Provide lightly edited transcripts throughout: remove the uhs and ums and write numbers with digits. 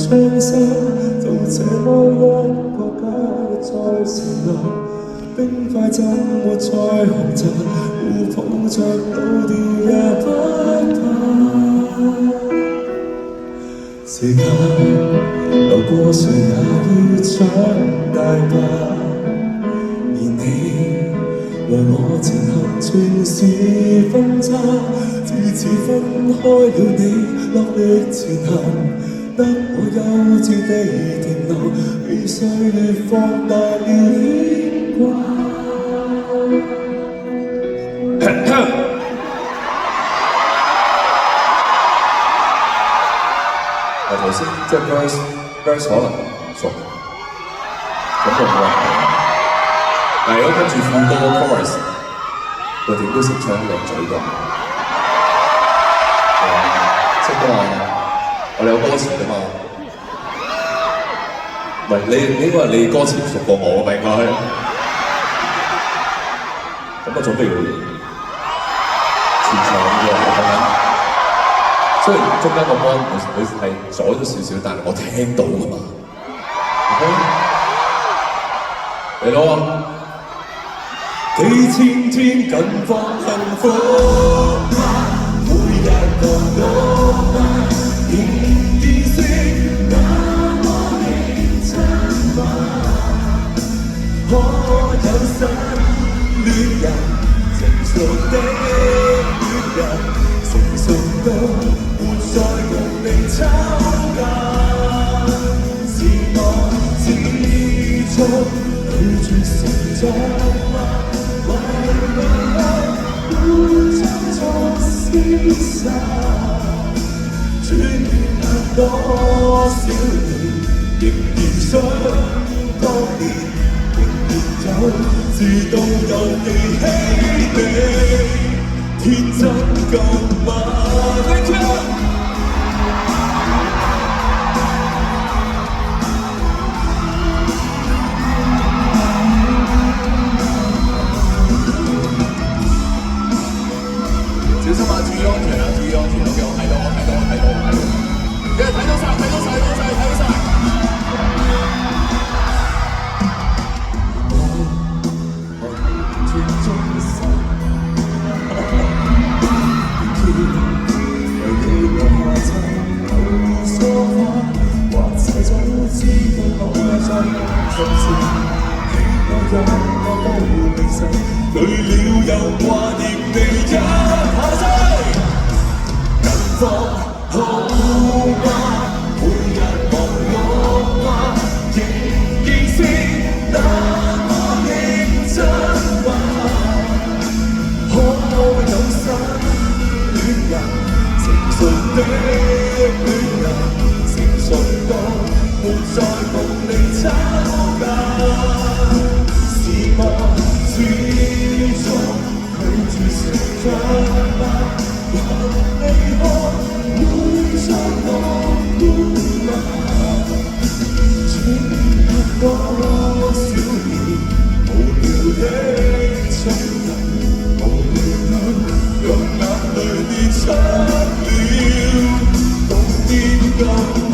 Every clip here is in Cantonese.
窗紗，就這麼一個家再成立，冰塊怎沒再學習，互抱着老掉也不怕。時間流過，誰也要長大吧。而你和我前行全是分岔，自此分開了你，落力前行，得我幼稚地停留，被歲月放大了牽掛。頭先即係 verse 可能熟，咁就冇問題。但係如果跟住副歌個 chorus，我點都識唱一兩嘴㗎。識㗎嘛？我哋有歌詞㗎嘛？唔係你應該係你歌詞熟過我咪應該。咁我準備要前唱嘅咁樣。雖然中間個 mon 佢係阻咗少少，但係我聽到㗎嘛。嚟咯！幾千天近況幸福嗎？每日忙碌嗎？仍意識那麼認真嗎？可有新戀人？成熟的戀人，成熟到沒再共你吵架。是我始終拒絕成長嗎？為我會將錯廝殺，轉眼多少年，仍然想當年，仍然有自動又記起你，天真夠嗎？小心啊！注意安全啊！注意安全！我睇到，因為睇到晒。累了又掛念你一下世，近況好嗎？每日忙碌嗎？仍然是那麼認真嗎？可有新戀人？成熟的戀人，成熟到沒再共你吵架。是我始終拒絕成長嗎？還離開會再樂觀嗎？轉眼多少年，無聊的親人，無聊到讓眼淚跌出了，懂點夠嗎？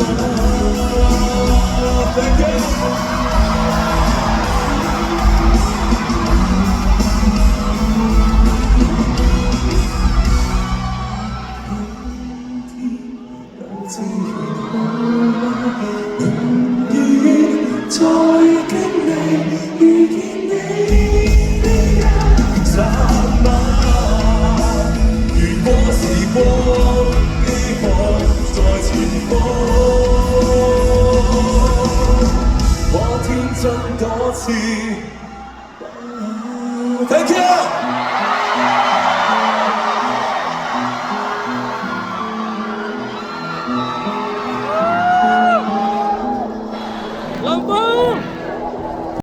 再經歷遇見你的一剎那，如果時光機放在前方，我天真多次。Thank you。林峰。